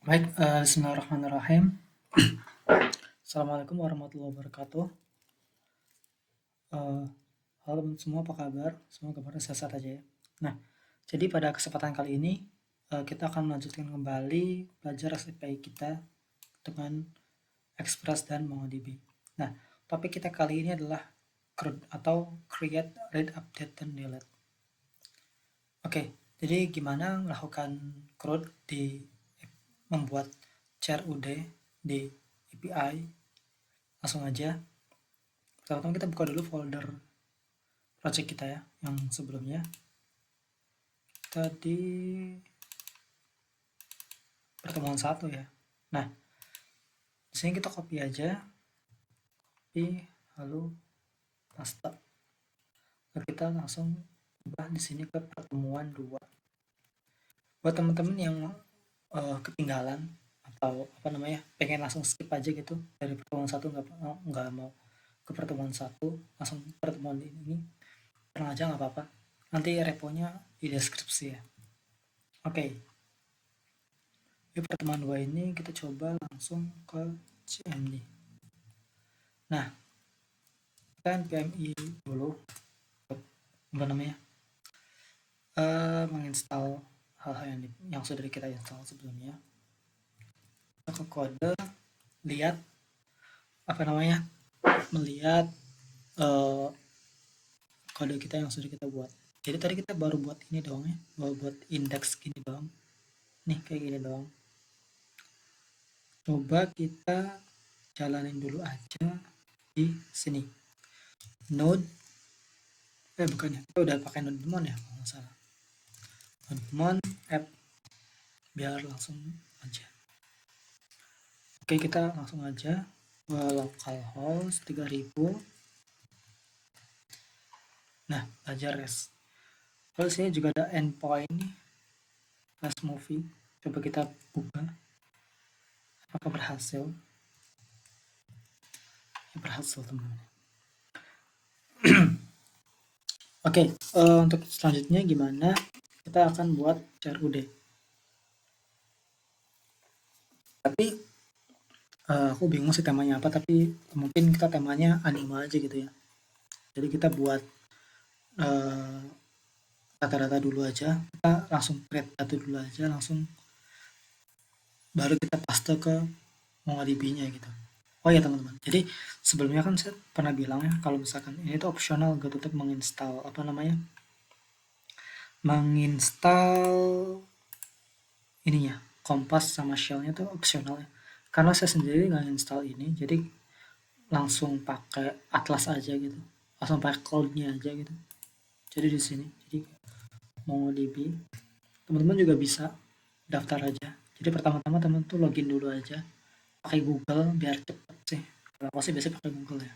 Baik, bismillahirrahmanirrahim. Assalamualaikum warahmatullahi wabarakatuh. Eh, Halo teman semua, apa kabar? Semoga kabarnya sehat aja ya. Nah, jadi pada kesempatan kali ini kita akan melanjutkan kembali belajar SPI kita dengan Express dan MongoDB. Nah, topik kita kali ini adalah CRUD atau Create, Read, Update, dan Delete. Oke, jadi gimana melakukan CRUD di membuat CRUD di API? Langsung aja. Pertama-tama kita buka dulu folder project kita ya, yang sebelumnya. Tadi pertemuan 1 ya. Nah, di sini kita copy aja, copy, lalu paste. Lalu kita langsung ubah di sini ke pertemuan 2. Buat teman-teman yang ketinggalan atau apa namanya, pengen langsung skip aja gitu dari pertemuan 1, nggak mau ke pertemuan 1, langsung pertemuan ini, tenang aja nggak apa-apa. Nanti reponya di deskripsi ya. Oke. Di pertemuan 2 ini kita coba langsung ke CMD. Nah, kita npmi dulu apa namanya, menginstal hal-hal yang sudah kita install sebelumnya. Kita ke kode, lihat apa namanya, melihat uh, kode kita yang sudah kita buat. Jadi tadi kita baru buat ini doang ya, baru buat indeks gini doang, nih kayak gini doang. Coba kita jalanin dulu aja di sini. Node bukan ya, kita udah pakai node mon ya kalau nggak salah. Mon app, biar langsung aja. Oke, kita langsung aja ke localhost 3000. Nah, belajar res. Lalu sini juga ada endpoint nih, res movie. Coba kita buka. Apakah berhasil? Ya, berhasil teman-teman. Oke, untuk selanjutnya gimana? Kita akan buat CRUD. Tapi aku bingung sih temanya apa, tapi mungkin kita temanya anime aja gitu ya. Jadi kita buat data-data dulu aja, kita langsung create data dulu aja, langsung baru kita paste ke MongoDB-nya gitu. Oh ya teman-teman, jadi sebelumnya kan saya pernah bilang ya, kalau misalkan ini tuh optional gitu untuk menginstal apa namanya, menginstal ininya, Kompas sama Shell-nya tuh optional ya. Karena saya sendiri nggak install ini, jadi langsung pakai Atlas aja gitu, langsung pakai cloud-nya aja gitu. Jadi di sini, jadi MongoDB, teman-teman juga bisa daftar aja. Jadi pertama-tama teman tuh login dulu aja, pakai Google biar cepet sih. Kalau aku sih biasanya pakai Google ya.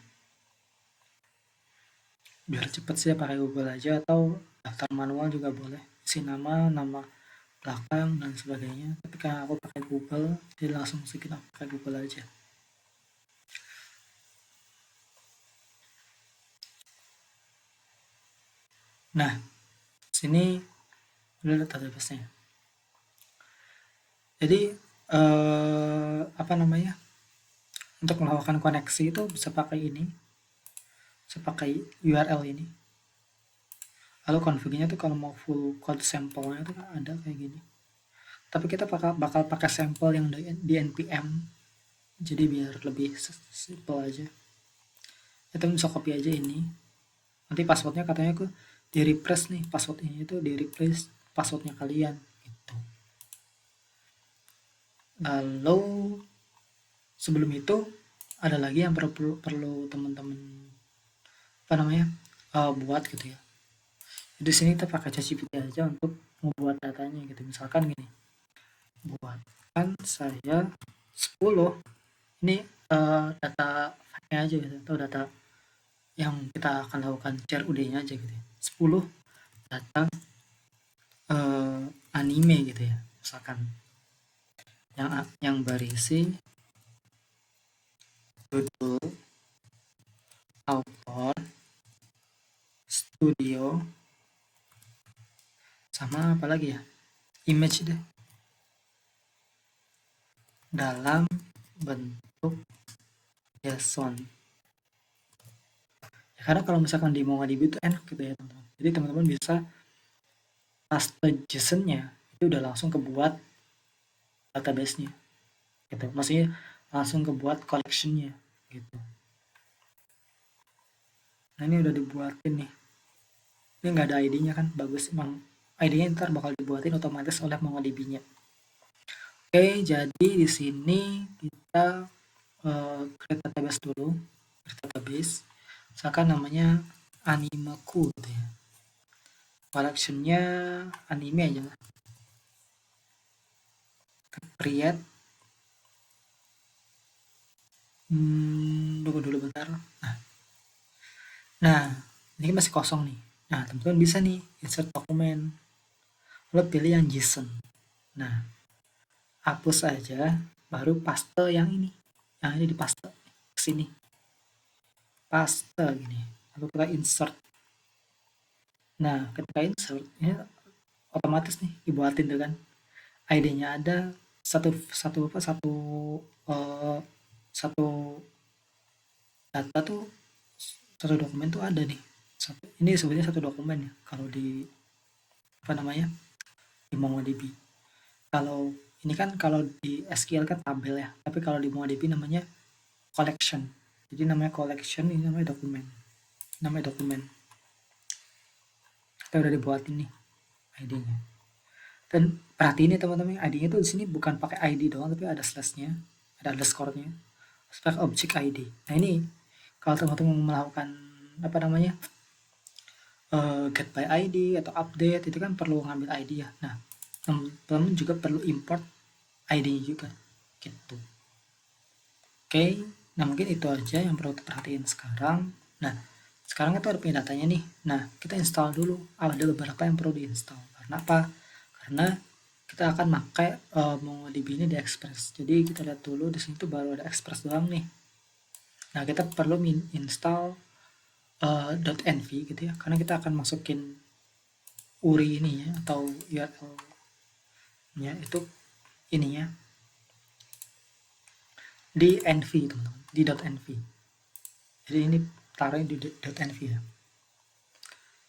Biar cepet sih pakai Google aja, atau daftar manual juga boleh. Isi nama, nama belakang dan sebagainya. Tapi karena aku pakai Google, jadi langsung sih kita pakai Google aja. Nah, sini udah database-nya. Jadi apa namanya? Untuk melakukan koneksi itu bisa pakai ini, bisa pakai URL ini. Lalu config-nya tuh kalau mau full code sampelnya tuh ada kayak gini. Tapi kita bakal pakai sampel yang di npm, jadi biar lebih simple aja. Kita bisa copy aja ini. Nanti passwordnya katanya ke di refresh nih, password ini itu di refresh passwordnya kalian gitu. Lalu sebelum itu ada lagi yang perlu teman-teman apa namanya, buat gitu ya. Di sini kita pakai ChatGPT aja untuk membuat datanya gitu. Misalkan gini, buatkan saya 10, ini data fact-nya aja gitu, atau data yang kita akan lakukan CRUD-nya aja gitu ya. 10 data anime gitu ya, misalkan yang berisi judul, author, studio, sama apa lagi ya, image deh. dalam bentuk JSON. Ya, karena kalau misalkan di MongoDB itu enak gitu ya teman-teman. Jadi teman-teman bisa paste JSON-nya itu udah langsung kebuat database-nya gitu. Maksudnya langsung kebuat collection-nya gitu. Nah ini udah dibuatin nih. Ini nggak ada ID-nya kan, bagus emang. ID-nya ntar bakal dibuatin otomatis oleh MongoDB-nya. Oke, jadi di sini kita create database dulu. Create database. Misalkan namanya animeku gitu ya. Collection-nya anime aja lah. Create. Tunggu dulu bentar. Nah, ini masih kosong nih. Nah, teman-teman bisa nih insert dokumen. Lo pilih yang JSON. Nah, hapus aja, baru paste yang ini. Yang ini dipaste ke sini. Paste gini. Lalu kita insert. Nah, ketika insert, ini otomatis nih dibuatin tuh kan. ID-nya ada satu eh, satu data tuh, satu dokumen tuh ada nih. Ini sebenarnya satu dokumen ya kalau di apa namanya di MongoDB. Kalau ini kan kalau di SQL kan tabel ya, tapi kalau di MongoDB namanya collection. Jadi namanya collection, ini namanya dokumen. Namanya dokumen. Kita udah dibuatin nih ID-nya. Dan perhatiin nih teman-teman, ID-nya tuh di sini bukan pakai ID doang, tapi ada slash-nya, ada underscore-nya, pakai object ID. Nah ini kalau teman-teman melakukan apa namanya get by ID atau update itu kan perlu ngambil ID ya. Nah teman-teman juga perlu import ID juga gitu. Oke, nah mungkin itu aja yang perlu diperhatiin sekarang. Nah sekarang itu ada punya datanya nih. Nah kita install dulu. Ada beberapa yang perlu diinstal. Karena apa? Karena kita akan pakai MongoDB ini di Express. Jadi kita lihat dulu di sini tuh baru ada Express doang nih. Nah kita perlu install .env gitu ya, karena kita akan masukin URI ini ya, atau URL nya itu ininya di env teman-teman, di .env. Jadi ini taruh di .env ya.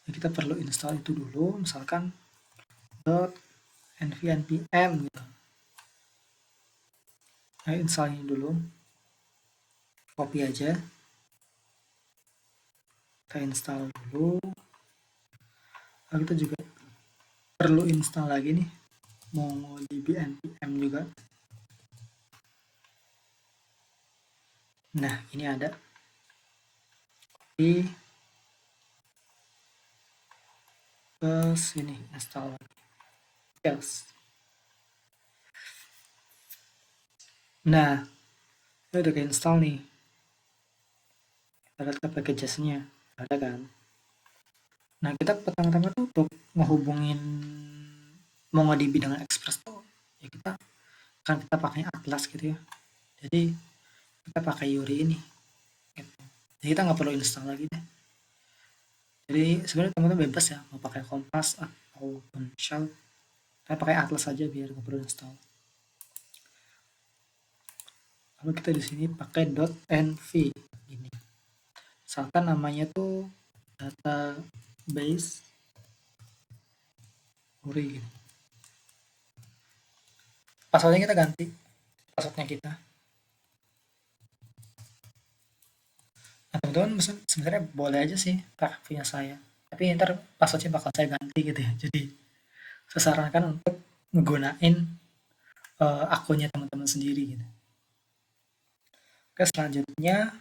Jadi kita perlu install itu dulu, misalkan .env npm gitu. Nah, install ini dulu, copy aja, kita install dulu. Lalu kita juga perlu install lagi nih MongoDB npm juga. Nah ini ada di ke sini, install lagi. Yes. Nah ini udah ke install nih. Kita lihat ke packages-nya, ada kan. Nah kita pertama-tama tuh untuk menghubungin MongoDB dengan Express tuh ya kita pakai Atlas gitu ya. Jadi kita pakai URI ini gitu. Jadi kita nggak perlu install lagi deh. Jadi sebenarnya teman-teman bebas ya mau pakai Kompas atau OpenShell. Kita pakai Atlas aja biar nggak perlu install. Lalu kita di sini pakai .env ini. Misalkan namanya tuh database URI gitu. Passwordnya kita ganti, passwordnya kita. Nah teman-teman sebenarnya boleh aja sih pakai punya saya, tapi ntar passwordnya bakal saya ganti gitu ya. Jadi saya sarankan untuk menggunakan akunnya teman-teman sendiri gitu. Oke, selanjutnya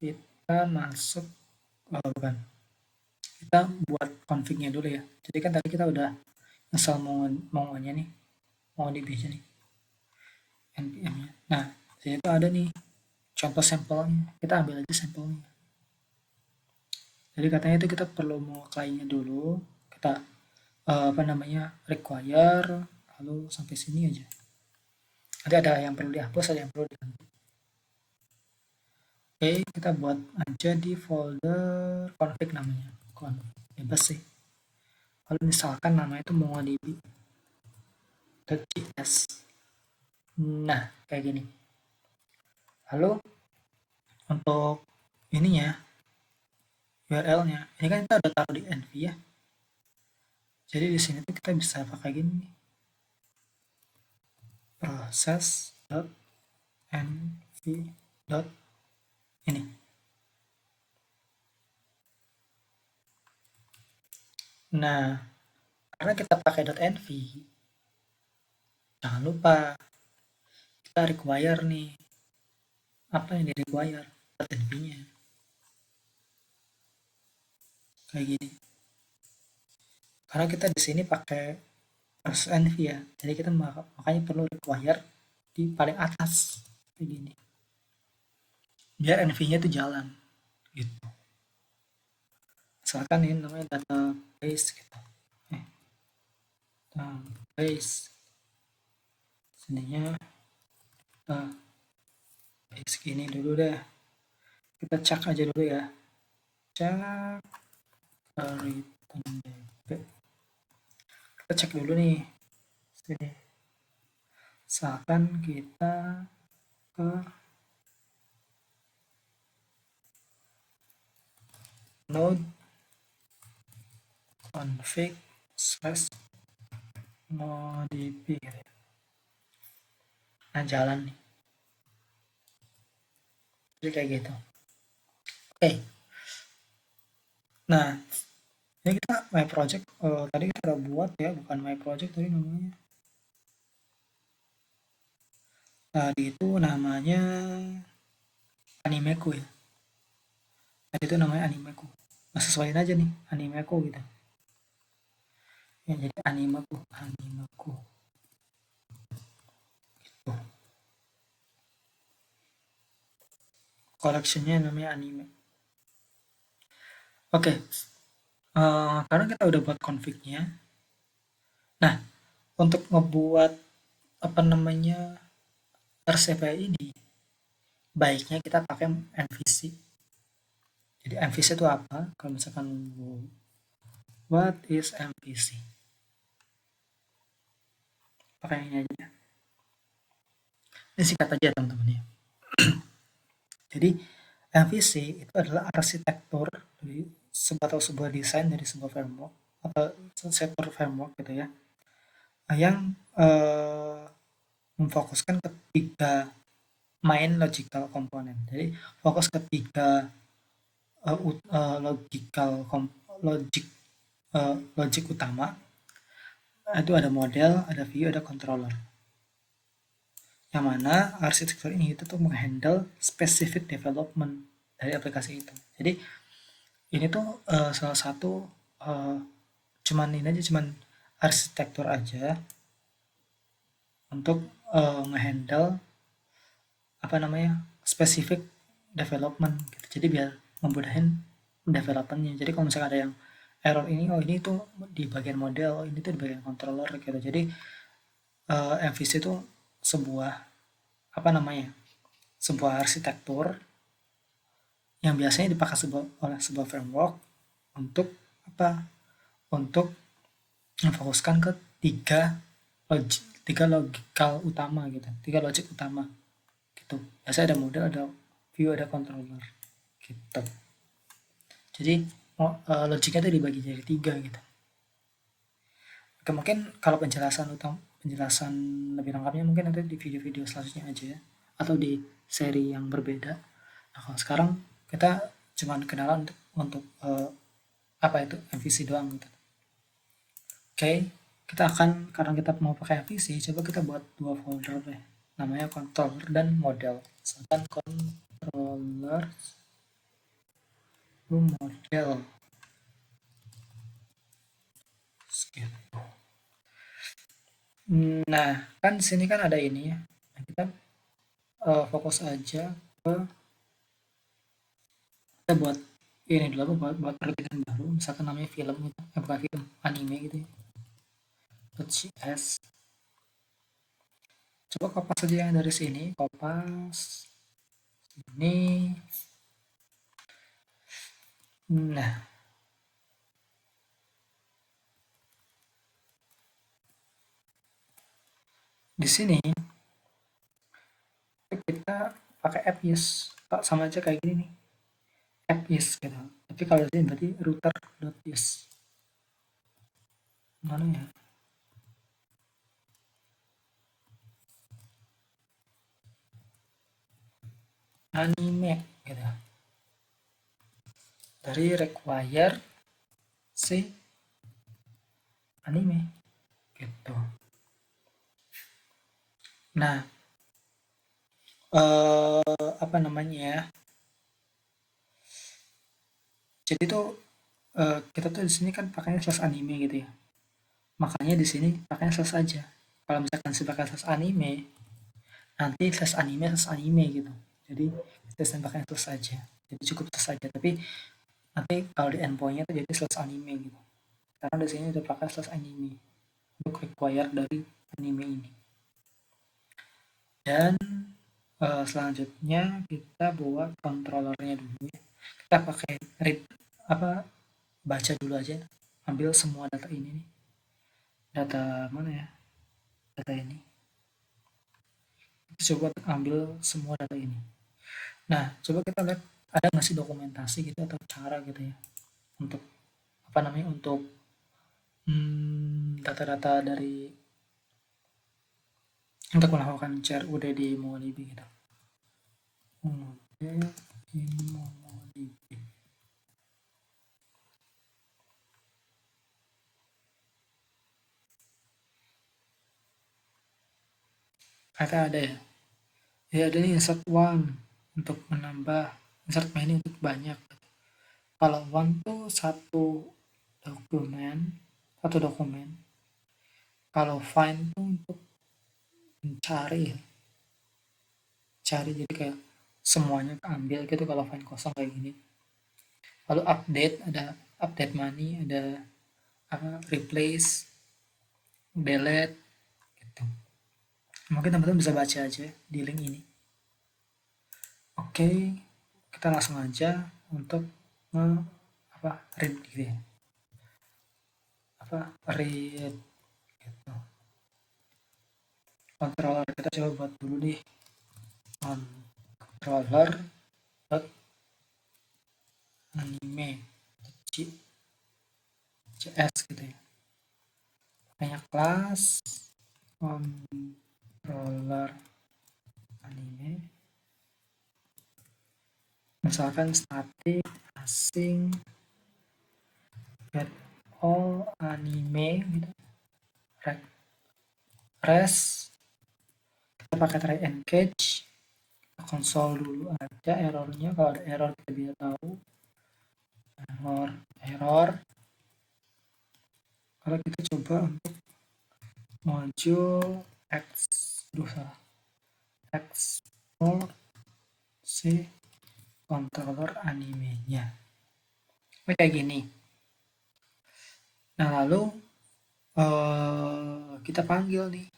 kita masuk, bukan, kita buat config-nya dulu ya. Jadi kan tadi kita udah install Mongo-nya nih, MongoDB-nya nih, npm-nya. Nah di sini tuh ada nih contoh sampelnya, kita ambil aja sampelnya. Jadi katanya itu kita perlu mau-apply-nya dulu, kita apa namanya require, lalu sampai sini aja. Nanti ada yang perlu dihapus, ada yang perlu diganti. Oke, kita buat aja di folder config namanya, config bebas sih. Kalau misalkan namanya itu MongoDB. .js. Nah, kayak gini. Lalu untuk ininya, URL-nya, ini kan kita udah taruh di env ya. Jadi di sini tuh kita bisa pakai gini, proses.env. Ini. Nah, karena kita pakai .env, jangan lupa kita require nih, apa yang di require .env-nya kayak gini. Karena kita di sini pakai proses env ya, jadi kita makanya perlu require di paling atas kayak gini, biar env-nya itu jalan gitu. Misalkan ini namanya database gitu, database, sininya segini dulu deh, kita cek aja dulu ya, cek return db, kita cek dulu nih sini, misalkan kita ke node config slash nodb gitu ya. Nah, jalan nih, jadi kayak gitu. Oke. Nah, ini kita my project, tadi kita udah buat ya, bukan my project tadi namanya. Tadi itu namanya animeku ya. Tadi itu namanya animeku. Nah, sesuaiin aja nih animeku gitu. Ya, jadi animeku. Gitu. Collectionnya namanya anime. Oke. Karena kita udah buat config-nya. Nah, untuk ngebuat apa namanya RCPI ini, baiknya kita pakai MVC. Jadi MVC itu apa? Kalau misalkan what is MVC? Pakai ini aja. Ini singkat aja teman-teman ya. Jadi MVC itu adalah arsitektur dari sebuah desain dari sebuah framework atau sektor framework gitu ya, yang memfokuskan ke tiga main logical component. Jadi fokus ke tiga logic utama. Itu ada model, ada view, ada controller. Yang mana arsitektur ini itu tuh menghandle specific development dari aplikasi itu. Jadi ini tuh salah satu cuman ini aja, cuman arsitektur aja untuk ngehandle apa namanya specific development gitu. Jadi biar memudahkan developmentnya. Jadi kalau misalnya ada yang error ini, oh ini tuh di bagian model, oh ini tuh di bagian controller gitu. Jadi MVC itu sebuah apa namanya, sebuah arsitektur yang biasanya dipakai oleh sebuah framework untuk apa, untuk memfokuskan ke tiga logikal utama gitu, tiga logic utama gitu. Biasanya ada model, ada view, ada controller gitu. Jadi logiknya itu dibagi jadi tiga gitu. Oke, mungkin kalau penjelasan lebih lengkapnya mungkin nanti di video-video selanjutnya aja ya, atau di seri yang berbeda. Nah, kalau sekarang kita cuman kenalan untuk apa itu MVC doang gitu. Oke, kita akan, karena kita mau pakai MVC, coba kita buat dua folder deh. Namanya controller dan model. Misalkan controller model. Gitu. Nah, kan sini kan ada ini ya. Nah, kita fokus aja ke kita buat ini dulu, buat project baru, misalkan namanya film gitu, bukan film, anime gitu ya. .cs. Coba kopas saja yang dari sini, kopas ini. Nah, Di sini kita pakai app use, sama aja kayak gini nih, app use gitu. Tapi kalau di sini berarti router.use. Mana ya? Anime gitu. Dari require si anime gitu. Nah, apa namanya ya? Jadi tuh kita tuh di sini kan pakainya slash anime gitu ya. Makanya di sini pakainya slash aja. Kalau misalkan saya pakai slash anime, nanti slash anime gitu. Jadi saya pakainya slash aja. Jadi cukup slash aja. Tapi nanti kalau di endpointnya tuh jadi slash anime gitu. Karena di sini udah pakai slash anime untuk require dari anime ini. Dan selanjutnya kita buat controllernya dulu ya. Kita pakai read baca dulu aja, ambil semua data ini nih. Data mana ya? Data ini. Coba ambil semua data ini. Nah, coba kita lihat ada nggak sih dokumentasi gitu atau cara gitu ya untuk untuk data-data dari untuk melakukan CRUD di MongoDB gitu. Di MongoDB. Ada ya. Ya ada nih insert one untuk menambah, insert many untuk banyak. Kalau one tuh satu dokumen. Kalau find tuh untuk mencari ya. Cari jadi kayak semuanya keambil gitu kalau find kosong kayak gini. Lalu update, ada update money, ada replace, delete gitu. Mungkin teman-teman bisa baca aja di link ini. Oke, kita langsung aja untuk read gitu ya. Read gitu. Controller kita coba buat dulu nih. Controller anime JS gitu ya. Banyak kelas controller anime, misalkan static, asing, get all anime gitu, res, kita pakai try and catch, konsol dulu aja errornya, kalau ada error kita bisa tahu error. Kalau kita coba untuk module export si controller animenya kayak gini. Nah lalu kita panggil nih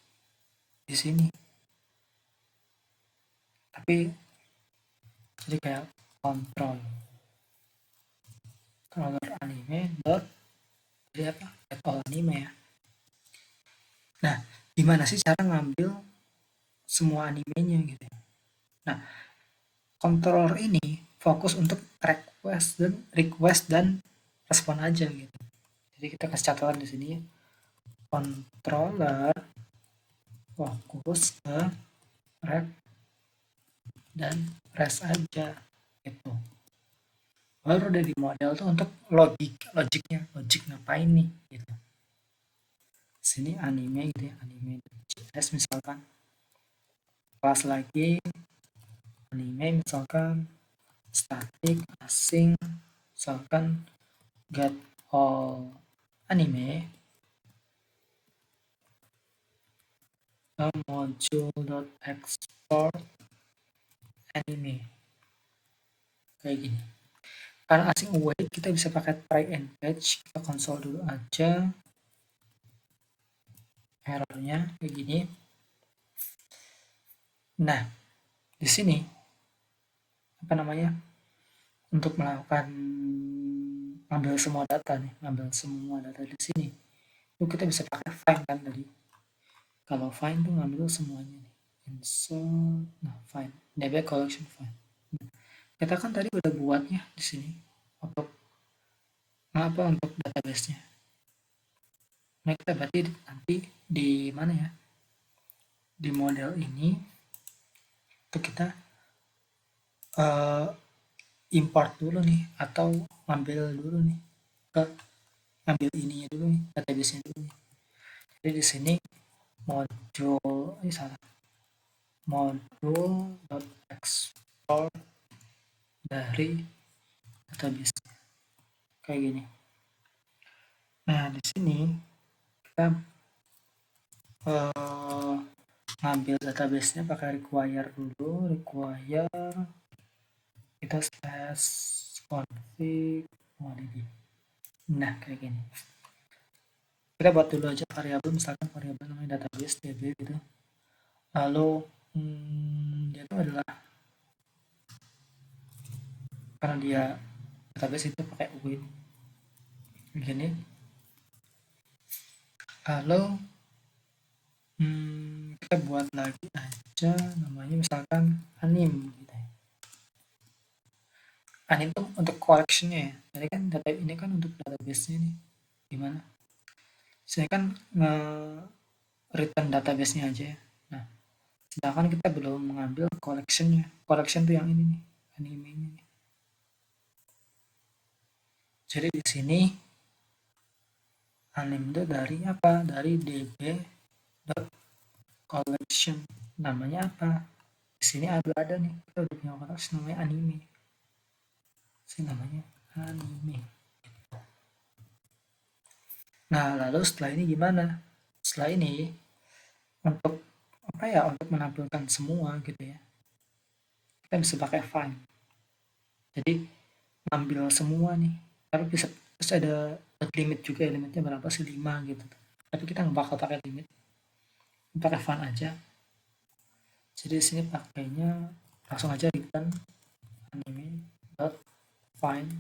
di sini, tapi jadi kayak controller anime dot jadi apa, get all anime ya. Nah gimana sih cara ngambil semua animenya gitu ya. Nah controller ini fokus untuk request dan respon aja gitu. Jadi kita kasih catatan di sini, controller fokus ke rec dan res aja gitu. Baru dari model tuh untuk logik ngapain nih gitu. Sini anime gitu ya, anime JS misalkan. Kelas lagi anime misalkan static, asing, misalkan get all anime, module.export anime kayak gini. Karena asing await kita bisa pakai try and catch, kita konsol dulu aja errornya kayak gini. Nah di sini untuk melakukan ngambil semua data di sini itu kita bisa pakai find kan tadi. Kalau find tuh ngambil semuanya nih. Insert, nah find, DB collection find. Nah, kita kan tadi udah buatnya di sini untuk untuk database-nya. Nah, kita berarti nanti di mana ya? Di model ini itu kita import dulu nih atau ngambil dulu nih ke ngambil ininya dulu nih, database-nya dulu nih. Jadi di sini modul ini salah. Modul.export dari database kayak gini. Nah, di sini kita ngambil database-nya pakai require dulu, require kita slash config modb. Nah, kayak gini. Kita buat dulu aja variabel, misalkan variabel namanya database db gitu. Lalu dia itu adalah karena dia database itu pakai with begini. Lalu kita buat lagi aja namanya misalkan anim gitu ya. Anim itu untuk collectionnya ya. Jadi kan data ini kan untuk database-nya nih. Gimana? Saya kan return database-nya aja ya. Nah, sedangkan kita belum mengambil collection-nya. Collection tuh yang ini nih, anime-nya nih. Jadi di sini anim itu dari apa? Dari db.collection. Namanya apa? Di sini ada nih. Kita udah punya collection namanya anime. Sini namanya anime. Nah, lalu setelah ini gimana? Setelah ini untuk apa ya? Untuk menampilkan semua gitu ya. Kita bisa pakai find. Jadi ngambil semua nih. Tapi bisa terus ada limit juga ya, limitnya berapa sih 5 gitu. Tapi kita nggak bakal pakai limit. Pakai find aja. Jadi di sini pakainya langsung aja return anime.find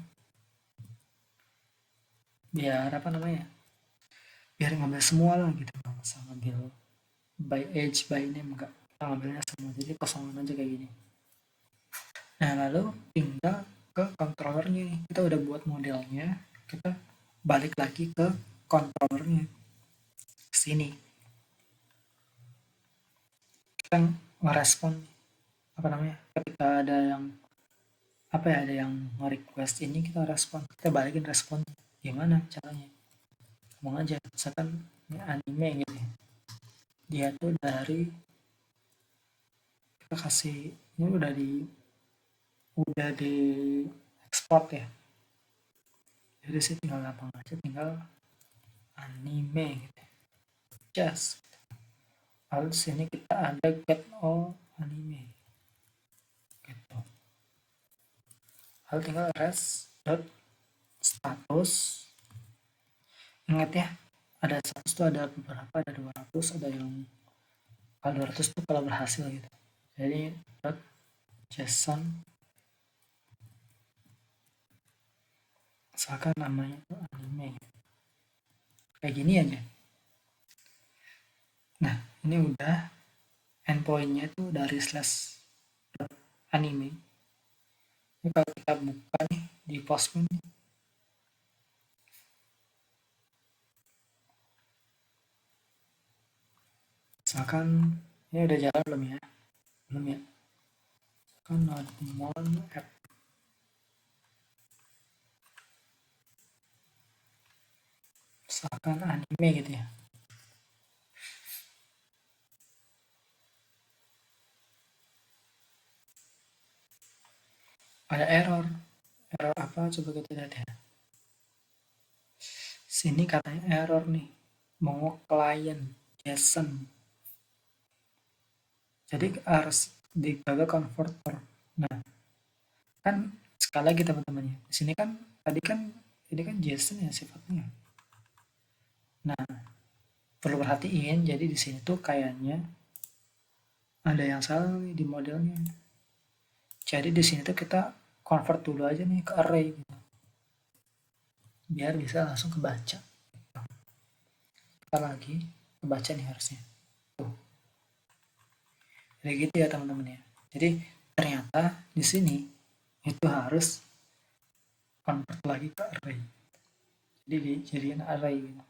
biar apa namanya? Biar ngambil semua lah gitu. Nggak usah ngambil by age, by name enggak. Kita ngambilnya semua. Jadi kosongan aja kayak gini. Nah, lalu tinggal ke controllernya nih. Kita udah buat modelnya. Kita balik lagi ke controllernya. Sini. Kita ngerespon apa namanya? Ketika ada yang apa ya, ada yang nge-request ini kita respon. Kita balikin respon. Gimana caranya? Ngomong aja. Misalkan ini anime gitu ya. Dia tuh dari kita kasih ini udah di export ya. Jadi sih tinggal gampang aja, tinggal anime gitu. Just lalu sini kita ada get all anime gitu. Lalu tinggal res dot status. Ingat ya, ada status tuh ada beberapa, ada 200, ada yang kalau 200 tuh kalau berhasil gitu. Jadi dot json misalkan namanya tuh anime kayak gini aja. Nah, ini udah endpointnya tuh dari slash anime. Ini kalau kita buka nih di Postman nih. Misalkan ini udah jalan belum ya? Belum ya? Misalkan Nodemon app. Misalkan anime gitu ya. Ada error apa coba kita lihat ya. Sini katanya error nih, mau klien JSON, jadi harus dijaga converter. Nah, kan sekali lagi teman-teman ya, di sini kan tadi kan ini kan JSON ya sifatnya. Nah, perlu perhatiin, jadi di sini tuh kayaknya ada yang salah nih di modelnya. Jadi di sini tuh kita convert dulu aja nih ke array gitu. Biar bisa langsung kebaca. Kita lagi kebaca nih harusnya. Tuh. Jadi gitu ya teman-teman ya. Jadi ternyata di sini itu harus convert lagi ke array. Jadi dijadiin array gitu.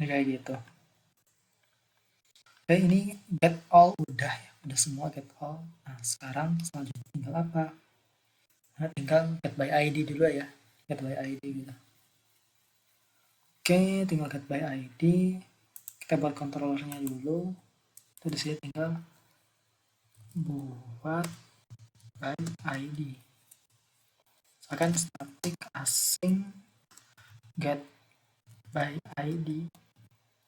Ini kayak gitu. Oke, ini get all udah ya, udah semua get all. Nah sekarang selanjutnya tinggal apa? Nah, tinggal get by ID dulu ya, get by ID gitu. Oke, tinggal get by ID. Kita buat controllernya dulu. Itu di sini tinggal buat by ID. Misalkan static asing get by ID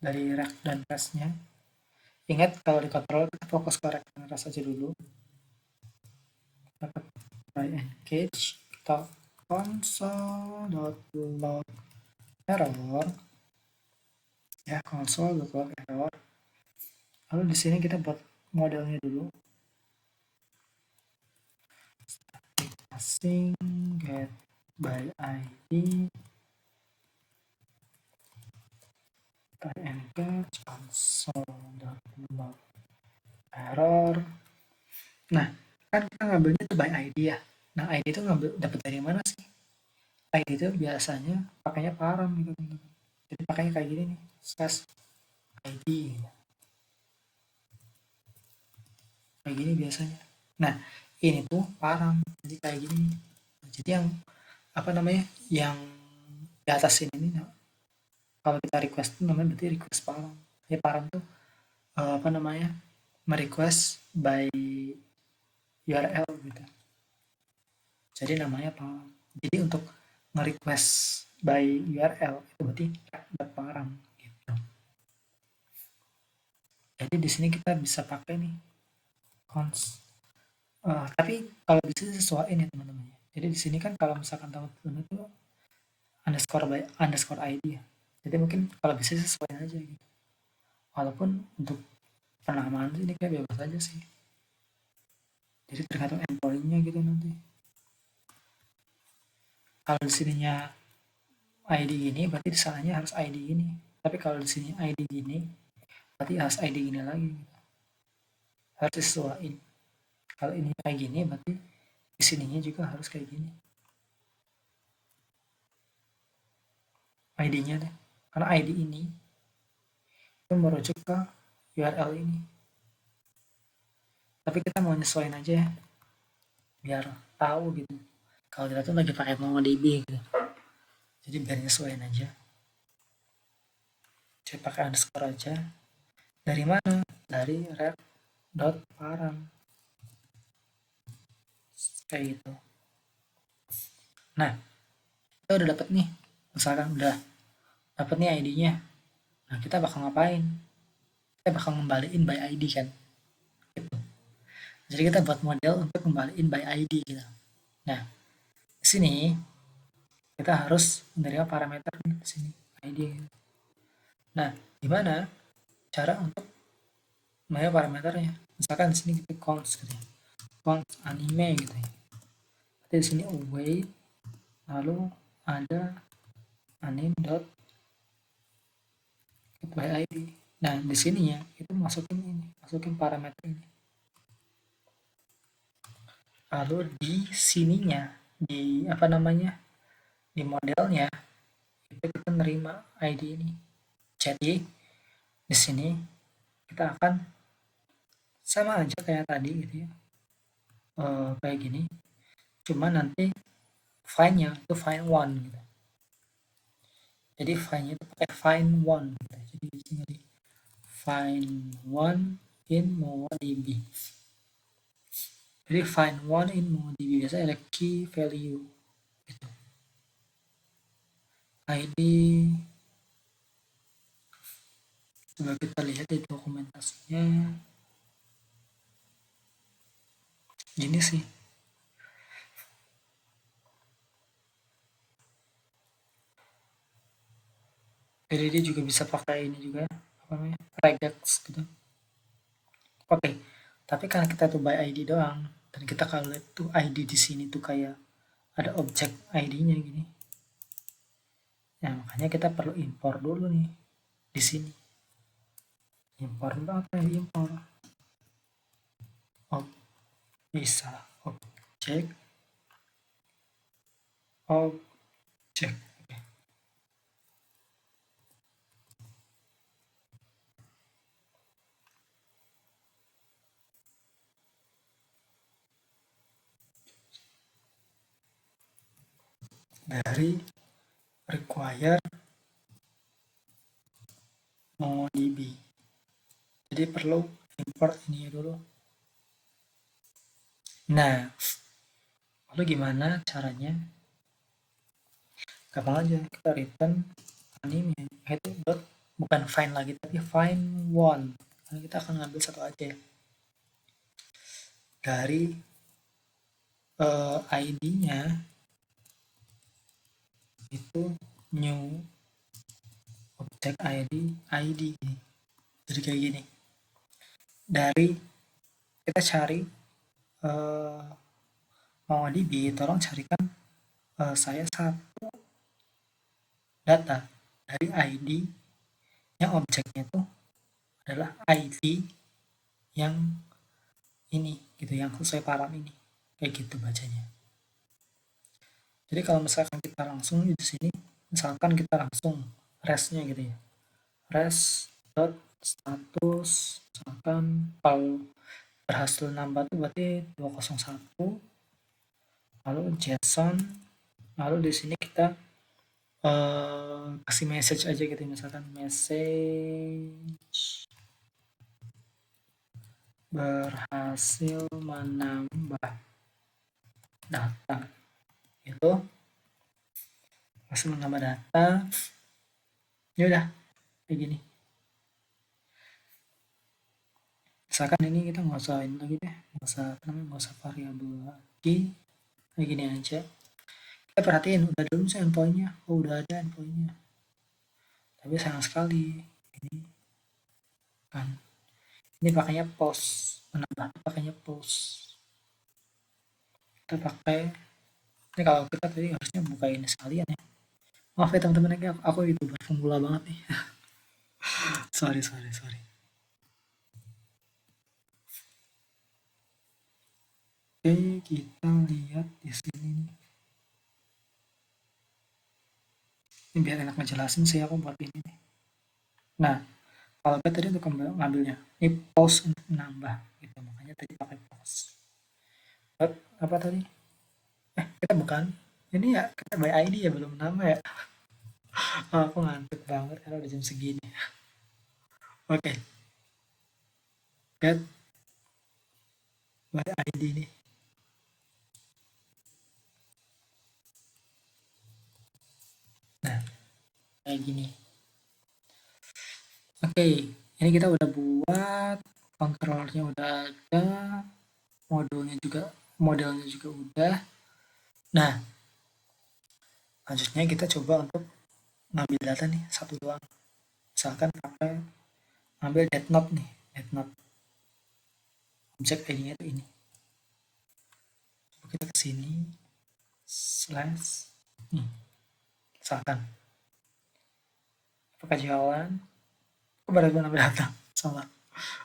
dari rack dan rest-nya. Ingat kalau di control kita fokus ke rack dan rest aja dulu. Dapat by engage, kita console.log error ya, console.log error. Lalu di sini kita buat modelnya dulu. Static asing get by ID by engage console.log error. Nah, kan kita ngambilnya itu by ID ya. Nah, ID itu ngambil dapat dari mana sih? ID itu biasanya pakainya param gitu. Jadi pakainya kayak gini nih, slash ID. Kayak gini biasanya. Nah, ini tuh param. Jadi kayak gini. Jadi yang apa namanya? Yang di atas ini nih, kalau kita request tuh namanya berarti request param. Ya param tuh apa namanya? Merequest by URL gitu. Jadi namanya param. Jadi untuk nge-request by URL itu berarti param gitu. Jadi di sini kita bisa pakai nih cons. Tapi kalau bisa sesuaiin ya teman-teman. Jadi di sini kan kalau misalkan teman-teman itu underscore by underscore ID ya. Jadi mungkin kalau bisa sesuaiin aja gitu. Walaupun untuk penamaan sih ini kayak bebas aja sih. Jadi tergantung endpointnya gitu nanti. Kalau di sininya ID gini, berarti di sananya harus ID gini. Tapi kalau di sini ID gini, berarti harus ID gini lagi. Gitu. Harus disesuaiin. Kalau ini kayak gini, berarti di sininya juga harus kayak gini. ID-nya deh. Karena ID ini itu merujuk ke URL ini. Tapi kita mau nyesuaiin aja ya. Biar tahu gitu. Kalau kita tuh lagi pakai MongoDB gitu. Jadi biar nyesuaiin aja. Jadi pakai underscore aja. Dari mana? Dari ref.param. Kayak gitu. Nah, kita udah dapet nih. Misalkan udah dapet nih ID-nya. Nah, kita bakal ngapain? Kita bakal ngembaliin by ID kan. Gitu. Jadi kita buat model untuk ngembaliin by ID gitu. Nah, di sini kita harus menerima parameter di sini ID. Nah, gimana cara untuk menerima parameternya? Misalkan di sini kita const gitu ya. Const anime gitu ya. Jadi di sini await lalu ada anime dot by ID. Nah, di sininya itu masukin ini, masukin parameter ini. Lalu di sininya di apa namanya? Di modelnya itu kita nerima ID ini. Jadi di sini kita akan sama aja kayak tadi gitu ya. Kayak gini. Cuma nanti find-nya itu find one gitu. Jadi find-nya itu pakai find one gitu. Jadi di sini find one in MongoDB. Jadi find one in MongoDB biasanya ada key value gitu. ID coba kita lihat di dokumentasinya gini sih. Jadi dia juga bisa pakai ini juga apa namanya regex gitu. Oke, tapi karena kita tuh by ID doang dan kita kalau lihat tuh ID di sini tuh kayak ada objek ID-nya gini. Ya makanya kita perlu impor dulu nih di sini. Impor dulu apa ya impor? bisa objek objek dari require MongoDB. Jadi perlu import ini dulu. Nah, lalu gimana caranya? Gampang aja, kita return anime. Itu bukan find lagi, tapi find one. Karena kita akan ngambil satu aja dari ID-nya itu new object ID. Jadi kayak gini. Dari kita cari MongoDB, tolong carikan saya satu data dari ID yang objeknya itu adalah ID yang ini gitu, yang sesuai param ini, kayak gitu bacanya. Jadi kalau misalkan kita langsung di sini, misalkan kita langsung restnya gitu ya, rest dot status, misalkan kalau berhasil nambah itu berarti 201, lalu JSON, lalu di sini kita kasih message aja gitu, misalkan message berhasil menambah data itu, berhasil menambah data, ya udah kayak gini. Misalkan ini kita nggak usah ini lagi deh, nggak usah variabel lagi, kayak gini aja. Kita perhatiin udah dulu sih endpointnya, udah ada endpointnya, tapi sayang sekali ini kan, ini pakainya post, menambah pakainya post. Kita pakai ini, kalau kita tadi harusnya buka ini sekalian ya. Maaf ya teman-teman, aku youtuber pemula banget nih. sorry. Oke, kita lihat di sini nih. Ini biar enak ngejelasin sih aku buat ini nih. Nah, kalau kita tadi untuk ngambilnya, ini post untuk menambah gitu, makanya tadi pakai post. Apa tadi? Kita bukan. Ini ya kita by ID ya, belum nama ya. Aku ngantuk banget karena udah jam segini. Oke, get by ID nih. Nah, kayak gini. Oke, ini kita udah buat, controllernya udah ada, modelnya juga udah. Nah, selanjutnya kita coba untuk ngambil data nih satu doang. Misalkan pakai ngambil dead note nih, dead note. Objek ID-nya itu ini. Coba kita ke sini slash nih. Misalkan apakah jawaban? Aku baru ngambil data. Salah.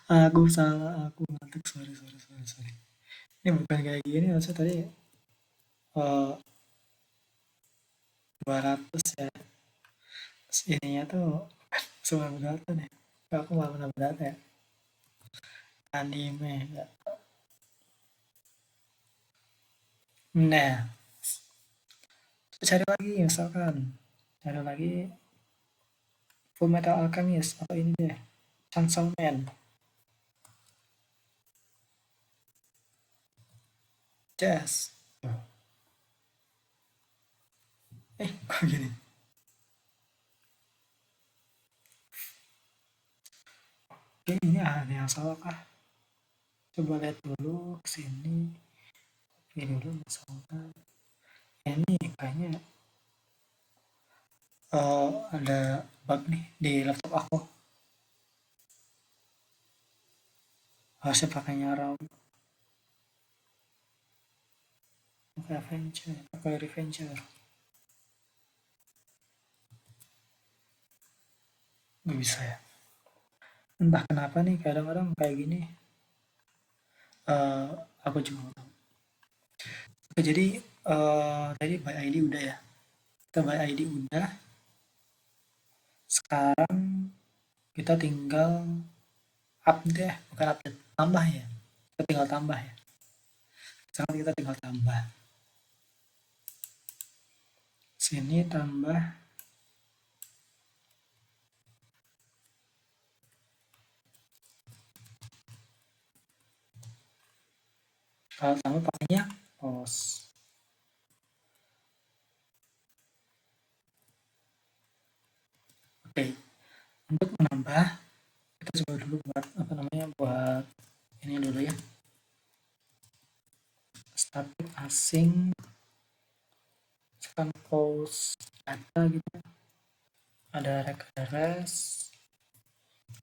Aku ngantuk. Sorry. Ini bukan kayak gini, maksudnya tadi 200 ya. Terus ininya tuh semua data nih. Aku malah nambah data ya. Anime ya. Nah, cari lagi misalkan. Cari lagi Full Metal Alchemist atau ini deh. Chainsaw Man. Jazz. Kok gini? Oke, ini ada yang salah kah? Coba lihat dulu ke sini. Ini dulu misalkan. Ini kayaknya ada bug nih di laptop aku. Harusnya pakainya RAW. Pakai Revenger. Nggak bisa ya. Entah kenapa nih kadang-kadang kayak gini. Eh, aku juga nggak tahu. Oke, jadi tadi by ID udah ya. Kita by ID udah. Sekarang kita tinggal update, bukan update, tambah ya. Kita tinggal tambah ya. Sekarang kita tinggal tambah. Sini tambah. Kalau tambah pakainya post. Oke, untuk menambah kita coba dulu buat apa namanya, buat ini dulu ya, static asing, misalkan post data gitu, ada rec, ada res,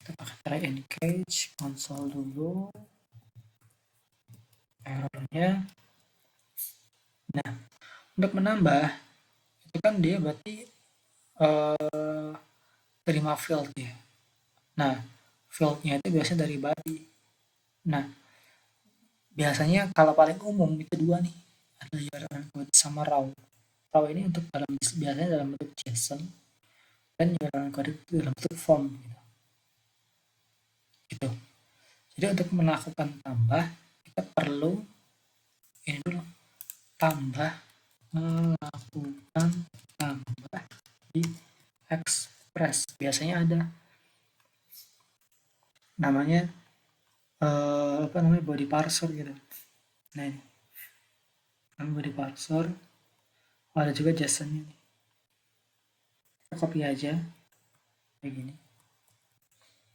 kita pakai try and catch, console dulu errornya. Nah, untuk menambah itu kan dia berarti terima field ya. Nah, fieldnya itu biasanya dari body. Nah, biasanya kalau paling umum itu dua nih, ada URL encode sama raw. Raw ini untuk biasanya dalam bentuk JSON, dan URL encode itu dalam bentuk form gitu. Jadi untuk melakukan tambah, kita perlu ini dulu, tambah, melakukan tambah di Express. Biasanya ada namanya apa namanya, body parser gitu. Nah, ini namanya body parser. Ada juga JSON-nya nih. Kita copy aja kayak gini.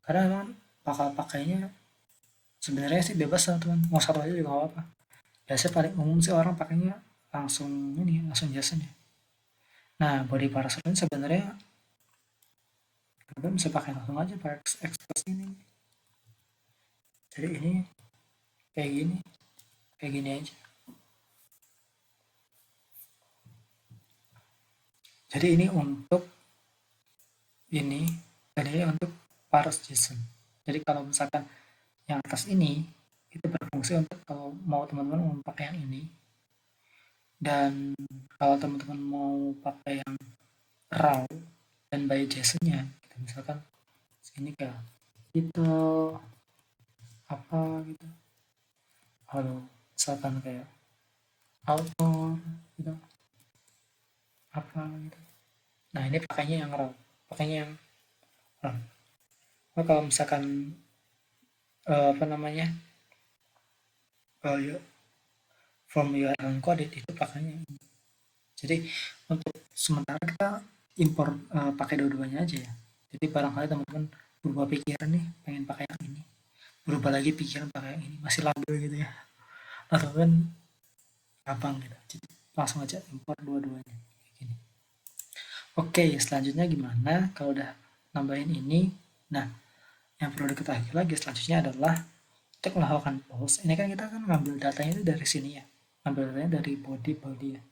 Karena memang pakainya sebenarnya sih bebas teman-teman. Mau satu aja juga nggak apa-apa. Biasanya paling umum sih orang pakainya langsung ini, langsung JSON ya. Nah, body parser ini sebenarnya kalian bisa pakai langsung aja pakai Express ini. Jadi ini kayak gini aja. Jadi ini untuk ini, dan ini untuk parse JSON. Jadi kalau misalkan yang atas ini itu berfungsi untuk kalau mau teman-teman mau pakai yang ini, dan kalau teman-teman mau pakai yang raw dan by JSON-nya, kita misalkan sini kayak itu apa gitu, kalau misalkan kayak author gitu apa gitu. Nah, ini pakainya yang raw, pakainya yang raw. Nah, kalau misalkan apa namanya, ya, form URL encoded itu pakainya ini. Jadi untuk sementara kita impor pakai dua-duanya aja ya. Jadi barangkali teman-teman berubah pikiran nih, pengen pakai yang ini, berubah lagi pikiran pakai yang ini, masih labil gitu ya, atau kan gampang gitu. Jadi langsung aja impor dua-duanya kayak gini. Oke, selanjutnya gimana kalau udah nambahin ini? Nah, yang perlu diketahui lagi selanjutnya adalah untuk melakukan post. Ini kan kita kan ngambil datanya itu dari sini ya, ngambil datanya dari body ya.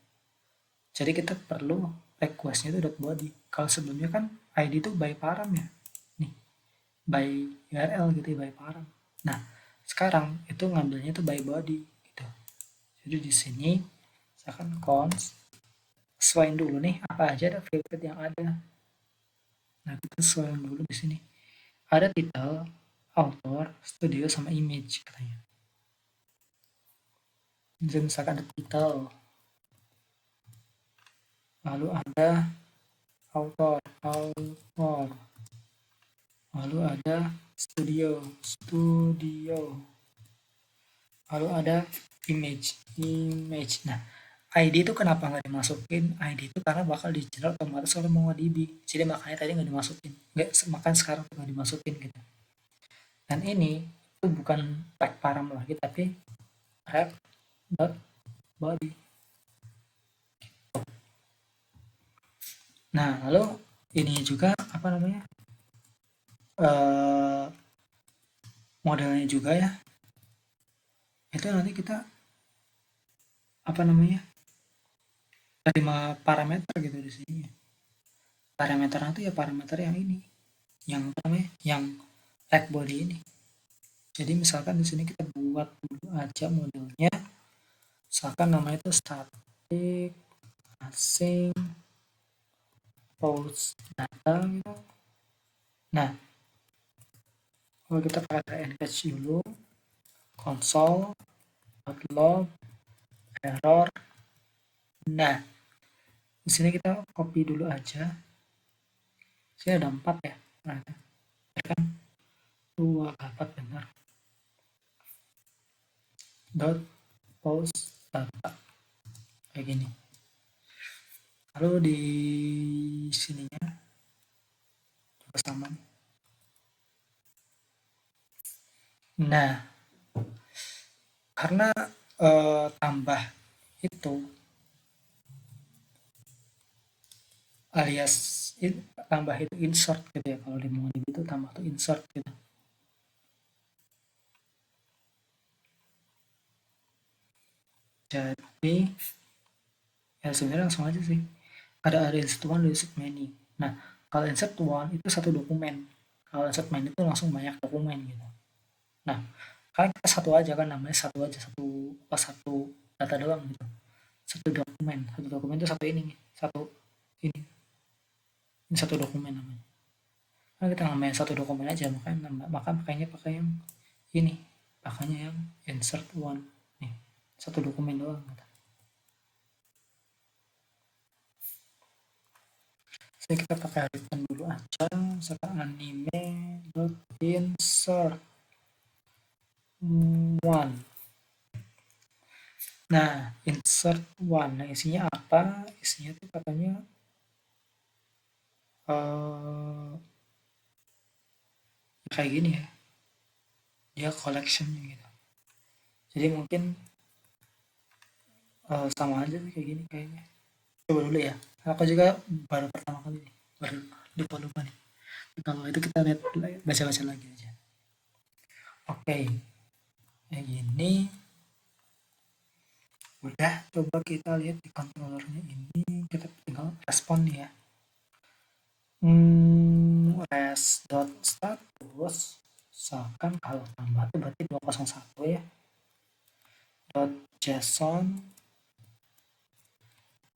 Jadi kita perlu requestnya itu .body. Kalau sebelumnya kan ID itu by param ya, nih by URL gitu ya, by param. Nah, sekarang itu ngambilnya itu by body gitu. Jadi di sini misalkan cons, sesuaiin dulu nih apa aja ada field yang ada. Nah, kita sesuaiin dulu di sini. Ada title, author, studio, sama image katanya. Jadi misalkan ada title, lalu ada author, lalu ada studio, lalu ada image. Nah, ID itu kenapa nggak dimasukin? ID itu karena bakal di-generate otomatis oleh MongoDB. Jadi makanya tadi nggak dimasukin. Nggak, makan sekarang nggak dimasukin gitu. Dan ini itu bukan tag param lagi, tapi ref.body. Nah, lalu ini juga apa namanya? Modelnya juga ya. Itu nanti kita apa namanya? Terima parameter gitu di sini ya. Parameter nanti ya parameter yang ini, yang apa namanya, yang tag body ini. Jadi misalkan di sini kita buat buat dulu aja modelnya, misalkan namanya itu static async post data gitu. Nah, kalau kita pakai encache dulu, console.log error. Nah, di sini kita copy dulu aja. Sini ada 4 ya. Nah, kan 2 4 benar. Dot post data kayak gini. Lalu di sininya coba sama. Nah, karena tambah itu alias tambah itu insert gitu ya, kalau di MongoDB itu tambah tuh insert gitu. Jadi ya sebenarnya langsung aja sih, ada insert one, ada insert many. Nah, kalau insert one itu satu dokumen, kalau insert many itu langsung banyak dokumen gitu. Nah, kan kita satu aja kan, namanya satu aja, satu data doang gitu, satu dokumen itu satu ini ini satu dokumen namanya. Nah, kita namain satu dokumen aja, maka pakainya pakai yang ini, pakainya yang insert one nih, satu dokumen doang gitu. Jadi kita pakai return dulu aja, misalkan anime.insert one. Nah, insert one, nah isinya apa? Isinya tuh katanya kayak gini ya, dia collectionnya gitu. Jadi mungkin sama aja sih kayak gini kayaknya. Coba dulu ya. Aku juga baru pertama kali nih, baru lupa nih. Kalau itu kita lihat baca-baca lagi aja. Oke, kayak gini. Udah, coba kita lihat di controllernya ini, kita tinggal respon nih ya. Res.status, misalkan kalau tambah itu berarti 201 ya. .json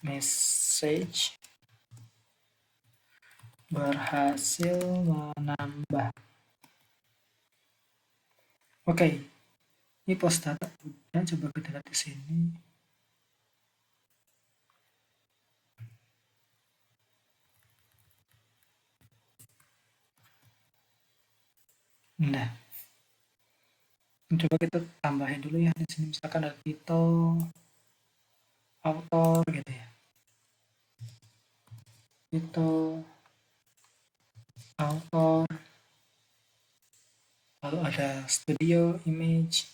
message berhasil menambah. Oke, ini post data udah, coba kita lihat di sini. Nah, coba kita tambahin dulu ya di sini, misalkan ada title, author gitu ya. Title, author, lalu ada studio image.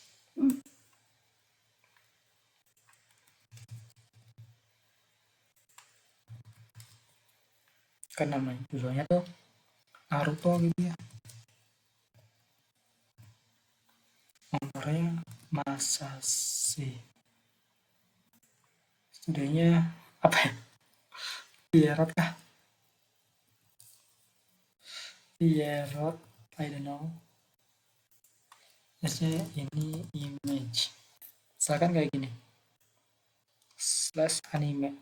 Kan namanya judulnya tuh Naruto gitu ya. Nomornya Masashi. Studionya apa ya? Pierrot kah? Pierrot, I don't know. Biasanya ini image. Misalkan kayak gini. /anime.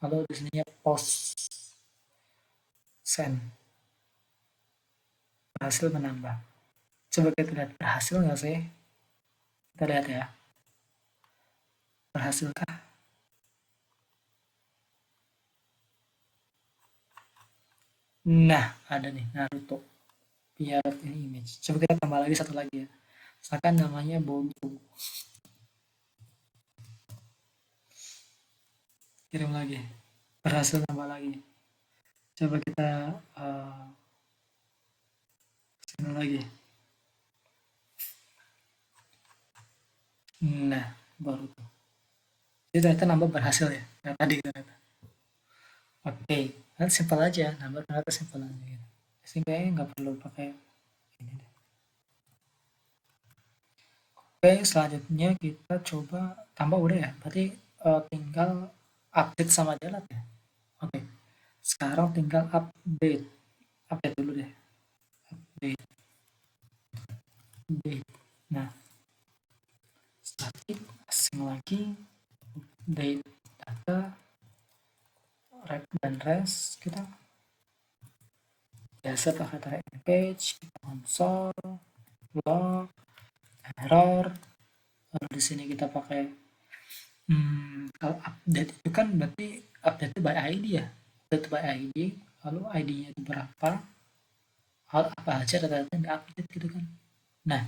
Lalu di sini post send. Berhasil menambah. Coba kita lihat berhasil nggak sih? Kita lihat ya. Berhasilkah? Nah, ada nih Naruto. Pierrot ini image. Coba kita tambah lagi satu lagi ya. Misalkan namanya Boruto. Kirim lagi. Berhasil nambah lagi. Coba kita sini lagi. Nah, baru tuh. Jadi ternyata nambah berhasil ya. Nah, tadi ternyata. Oke, kan simpel aja. Nambah ternyata simpel aja gitu. Sehingga nggak perlu pakai ini deh. Oke, selanjutnya kita coba tambah udah ya. Berarti tinggal update sama jalan ya. Oke, sekarang tinggal update. Update dulu deh. Update. Update. Nah, lagi date data rect dan rest, kita biasa pakai try page, kita console log error. Lalu di sini kita pakai kalau update itu kan berarti update by ID ya, update by ID, lalu ID-nya itu berapa, hal apa aja data-data yang di-update gitu kan. Nah,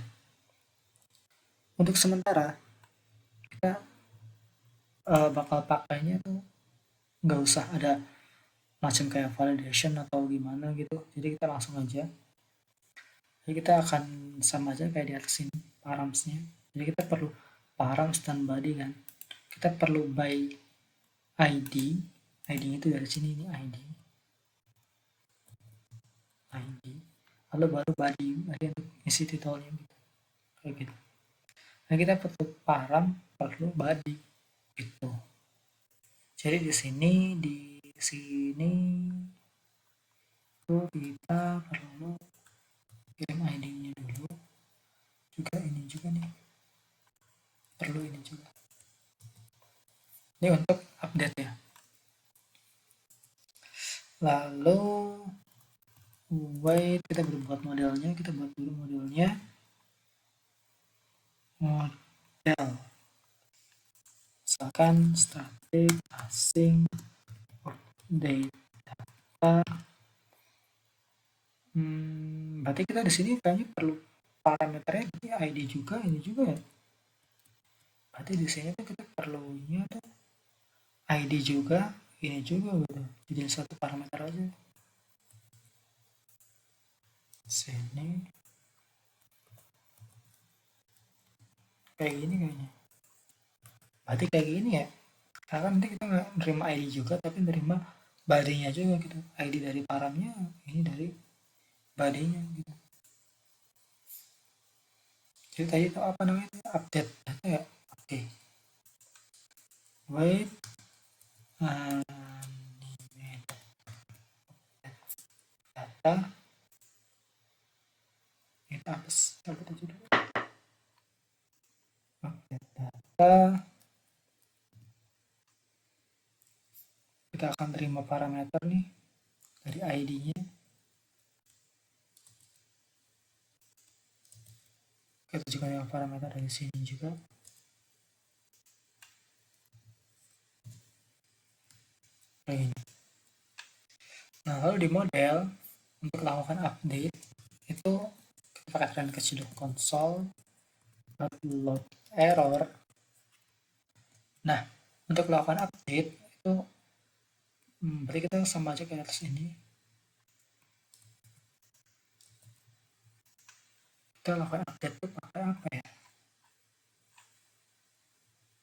untuk sementara kita bakal pakainya tuh nggak usah ada macam kayak validation atau gimana gitu, jadi kita langsung aja. Jadi kita akan sama aja kayak di atas sini params-nya. Jadi kita perlu params dan body kan. Kita perlu by ID, ID-nya itu dari sini, ini ID, lalu baru body untuk isi titelnya gitu, kayak gitu. Nah kita perlu param, perlu body gitu. Jadi di sini tuh kita perlu kirim ID-nya dulu, juga ini juga nih, perlu ini juga. Ini untuk update ya. Lalu wait, kita belum buat modelnya, kita buat dulu modelnya. Model misalkan static async update data. Berarti kita di sini kayaknya perlu parameternya berarti ID juga, ini juga ya. Berarti di sini tuh kita perlunya tuh ID juga, ini juga gitu. Jadi satu parameter aja. Sini kayak gini kayaknya. Berarti kayak gini ya. Karena nanti kita nggak nerima ID juga, tapi nerima body-nya juga gitu. ID dari paramnya, ini dari body-nya gitu. Jadi tadi itu apa namanya? Update data ya. Oke. Wait. Data. Kita hapus aja dulu. Update data. Kita akan terima parameter nih dari ID-nya. Kita juga yang parameter dari sini juga. Kayak ini. Nah, lalu di model untuk lakukan update itu kita pakai tren kecil console.log error. Nah, untuk melakukan update itu berarti kita sama aja kayak atas ini. Kita lakukan update itu pakai apa ya?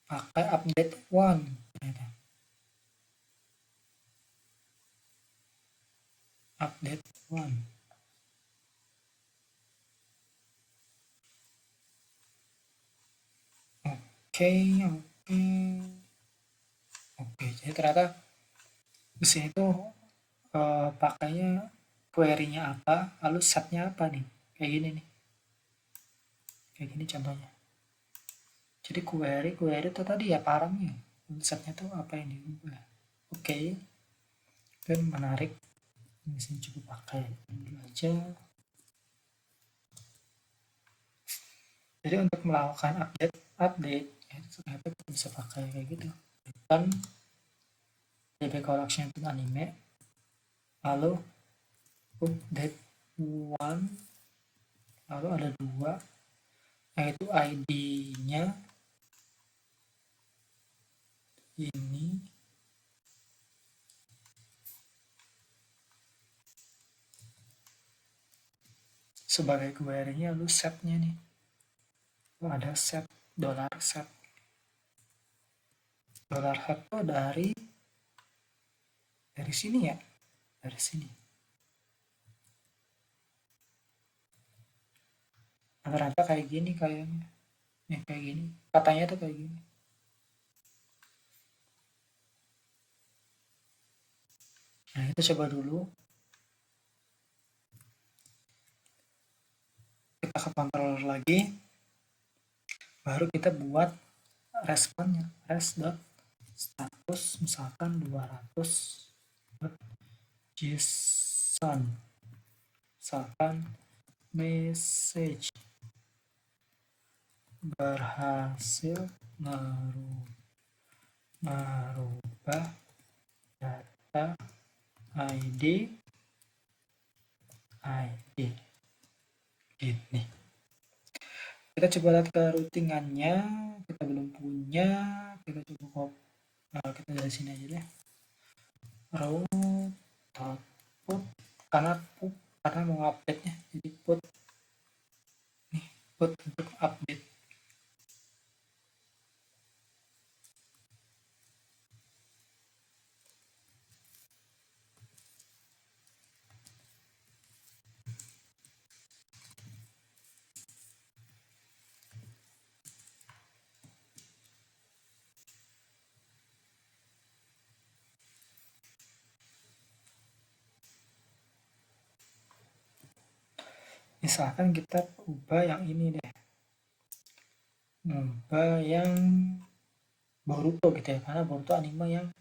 Pakai update one ternyata. Update one. Oke, jadi ternyata di sini tuh pakainya query-nya apa, lalu set-nya apa nih? Kayak gini nih. Kayak gini contohnya. Jadi query itu tadi ya paramnya. Set-nya tuh apa yang diubah. Oke. Dan menarik. Di sini coba pakai dulu aja. Jadi untuk melakukan update ya, ternyata kita bisa pakai kayak gitu. Dan db collection anime, lalu update one, lalu ada dua, yaitu ID-nya ini sebagai query-nya, lalu set-nya nih. Ada set $set. $set itu dari sini ya, dari sini. Rata-rata kayak gini kayaknya. Kayak gini. Katanya tuh kayak gini. Nah, itu coba dulu. Kita ke controller lagi. Baru kita buat responnya, res dot status misalkan 200 JSON, misalkan message berhasil merubah data ID gini. Kita coba lihat ke routingannya, kita belum punya, kita coba kita dari sini aja deh. Route put karena mau update nya, jadi put nih, put untuk update. Misalkan kita ubah yang ini deh, ubah yang Boruto gitu ya, karena Boruto anime yang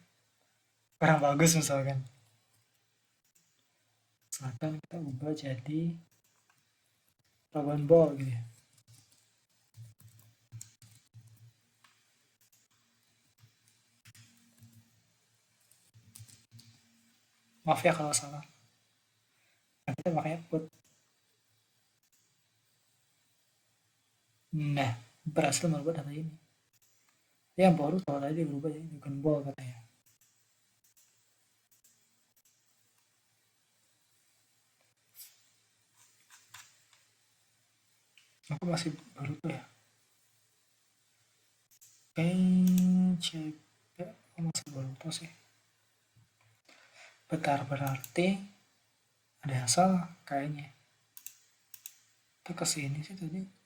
kurang bagus misalkan kita ubah jadi Dragon Ball gitu ya. Maaf ya kalau salah. Nah, kita makanya put. Nah, berhasil merubah data ini. Yang baru tahu tadi berubah jadi Dragon Ball katanya. Aku masih baru tuh ya. Oke, cek. Aku masih baru tuh sih. Bentar, berarti ada yang salah kayaknya. Kita kesini sih tadi.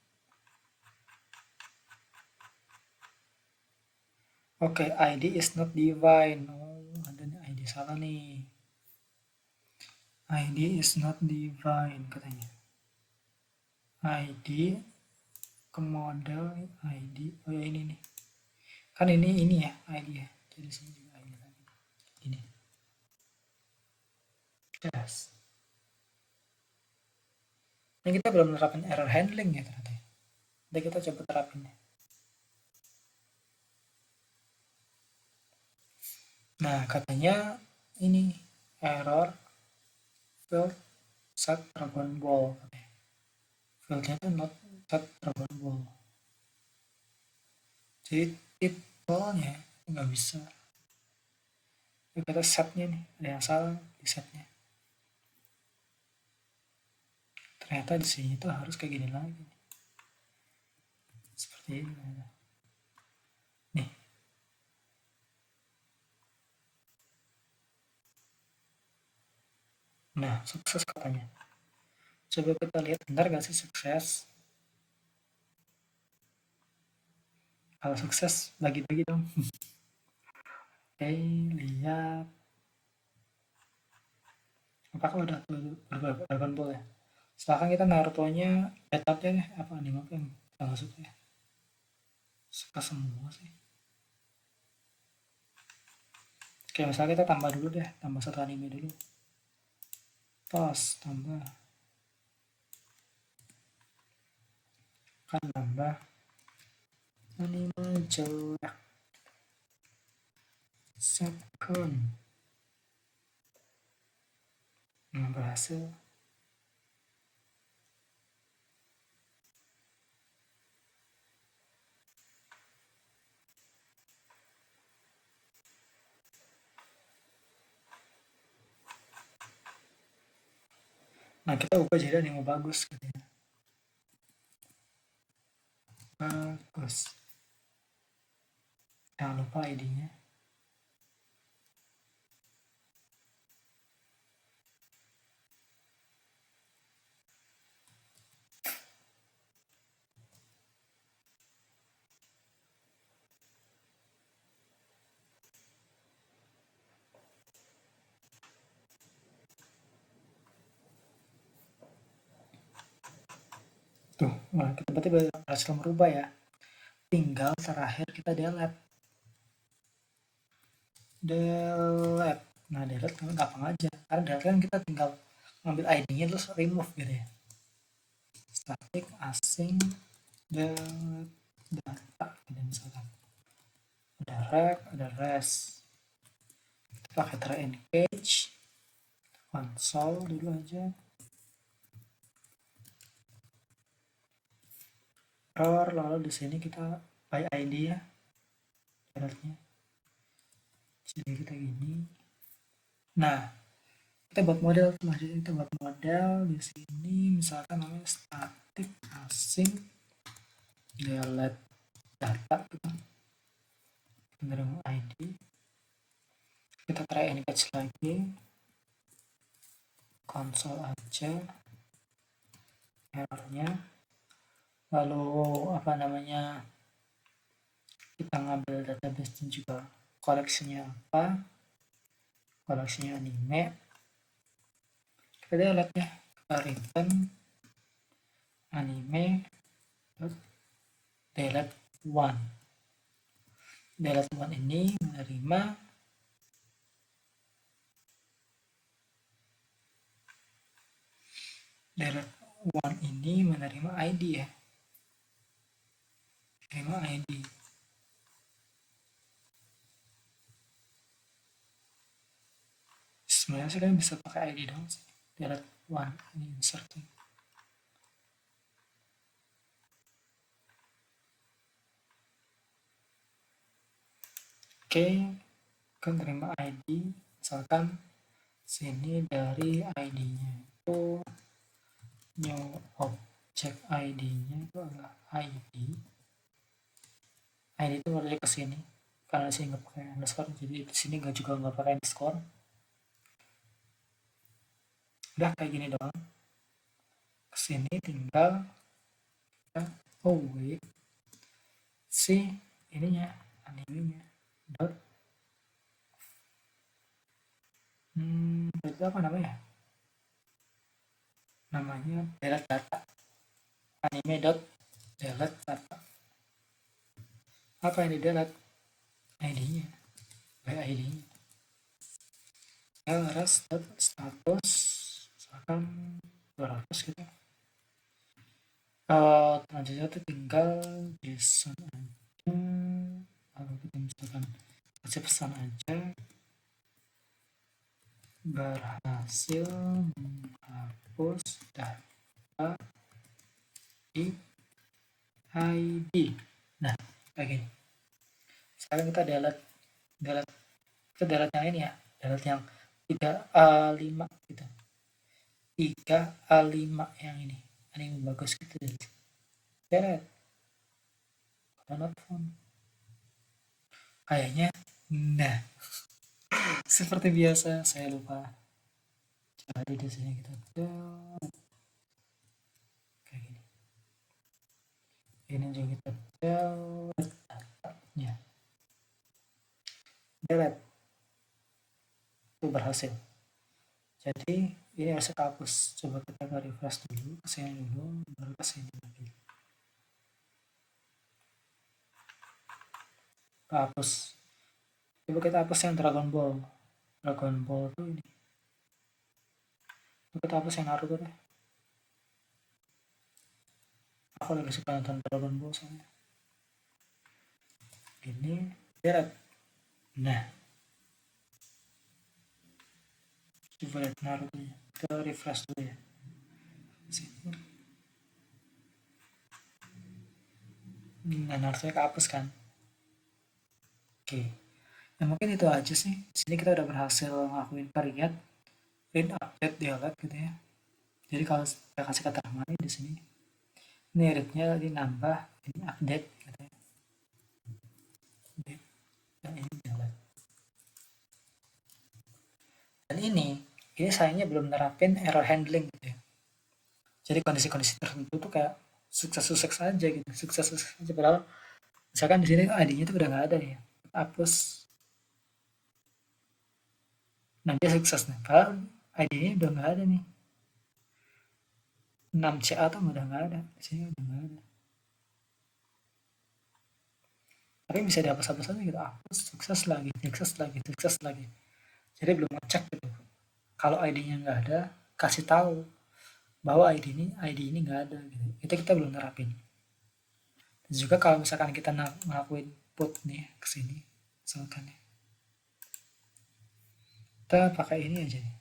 Oke, ID is not defined. Oh, ada nih ID salah nih. ID is not defined katanya. ID ke model ID. Oh ya ini nih. Kan ini ya ID ya. Jadi sini juga ID lagi. Ini. Yes. Ini kita belum menerapkan error handling ya ternyata. Nanti kita coba terapin ya. Nah, katanya ini error field set Dragon Ball katanya. Fieldnya itu not set Dragon Ball. Jadi tipenya nggak bisa. Jadi kita setnya nih, ada yang salah di setnya. Ternyata di sini tuh harus kayak gini lagi. Seperti ini. Nih. Nah, sukses katanya. Coba kita lihat benar gak sih sukses. Kalau sukses, bagi-bagi dong. Oke, lihat. Apakah udah berubah Dragon Ball ya? Silahkan kita Naruto-nya, Death-nya deh, apa anime apa yang kita nggak suka ya? Suka semua sih. Oke, misalnya kita tambah dulu deh, tambah satu anime dulu. Tos, tambah. Kan tambah anime jelek. Second. Nah, berhasil. Nah, kita ubah jadi anime bagus katanya. Bagus. Jangan lupa ID-nya. Tuh, nah kita berarti berhasil merubah ya. tinggal terakhir kita delete. Nah, delete gampang aja. Karena delete kan kita tinggal ngambil ID-nya terus remove gitu ya. Static async delete data gitu misalkan. Ada rect, ada rest. Kita pakai try and catch. Console dulu aja. Error, lalu di sini kita by ID ya. Delete-nya. Jadi kita gini. Nah, kita buat model selanjutnya, kita buat model di sini misalkan namanya static async delete data gitu. Menerima ID, kita try and catch lagi, console aja errornya, lalu apa namanya, kita ngambil database juga koleksinya apa, koleksinya anime, kita delete ya, kita return anime delete one. Delete one ini menerima delete one ini menerima ID ya, menerima ID. Sebenarnya sih kalian bisa pakai ID dong sih. Delete one ini inserting. Oke, kan terima ID, misalkan sini dari ID-nya itu new object ID-nya itu adalah ID. ID itu merujuk ke sini, karena sini nggak pakai underscore, jadi di sini juga nggak pakai underscore. Udah kayak gini doang. Kesini tinggal oh wait, si ininya animenya dot itu apa namanya? Namanya delete data, anime dot delete data. Apa yang di delete? ID-nya, by ID-nya. Ls dot status misalkan 200 gitu. Selanjutnya itu tinggal JSON aja, lalu kita misalkan kasih pesan aja, berhasil menghapus data di ID. Nah, kayak gini. Sekarang kita delete kita delete yang ini ya, delete yang 3A5 gitu, 3A5 yang ini bagus gitu, delete not found kayaknya. Nah, seperti biasa saya lupa, coba di sini kita kayak gini, ini juga kita delete datanya, delete itu berhasil. Jadi ini harus kehapus. Coba kita refresh dulu, kesini dulu, baru kesini lagi. Kehapus. Coba kita hapus yang Dragon Ball. Dragon Ball tuh ini. Coba kita hapus yang Naruto deh. Aku lagi suka nonton Dragon Ball soalnya. Ini delete. Nah, coba lihat Naruto nya. Kita refresh dulu ya. Sini. Nah, Naruto nya kehapus kan. Oke. Nah, mungkin itu aja sih. Di sini kita udah berhasil ngelakuin create, print, update, delete gitu ya. Jadi kalau kita kasih kata mana di sini, ini read-nya nambah, ini update gitu ya. Update. Dan ini delete. Dan ini sayangnya belum nerapin error handling gitu ya. Jadi kondisi-kondisi tertentu tuh kayak sukses aja gitu, sukses aja, padahal misalkan di sini ID-nya tuh udah nggak ada ya, hapus, nah dia sukses nih, padahal ID-nya udah nggak ada nih, 6CA tuh udah nggak ada, di sini udah nggak ada. tapi bisa dihapus-hapus aja gitu, hapus, sukses lagi, sukses lagi, sukses lagi. Jadi belum ngecek gitu. Kalau ID-nya nggak ada, kasih tahu bahwa ID ini nggak ada gitu. Itu kita belum nerapin. Dan juga kalau misalkan kita ngelakuin put nih ke sini, misalkan ya, kita pakai ini aja nih.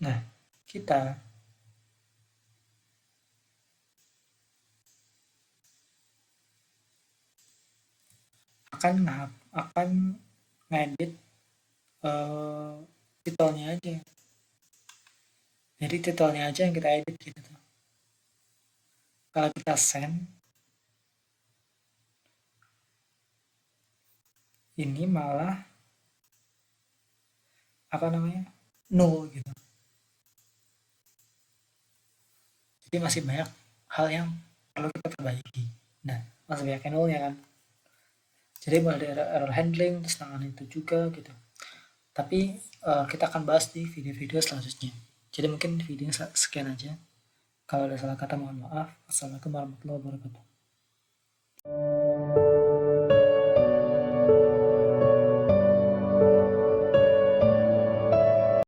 Nah, kita akan ngedit titelnya aja. Jadi titelnya aja yang kita edit gitu. Kalau kita send, ini malah apa namanya, null gitu. Jadi masih banyak hal yang perlu kita perbaiki. Nah, masih banyak nullnya kan. Jadi mulai dari error handling, terus tangan itu juga gitu. Tapi kita akan bahas di video-video selanjutnya. Jadi mungkin video sekian aja. Kalau ada salah kata mohon maaf. Assalamualaikum warahmatullahi wabarakatuh.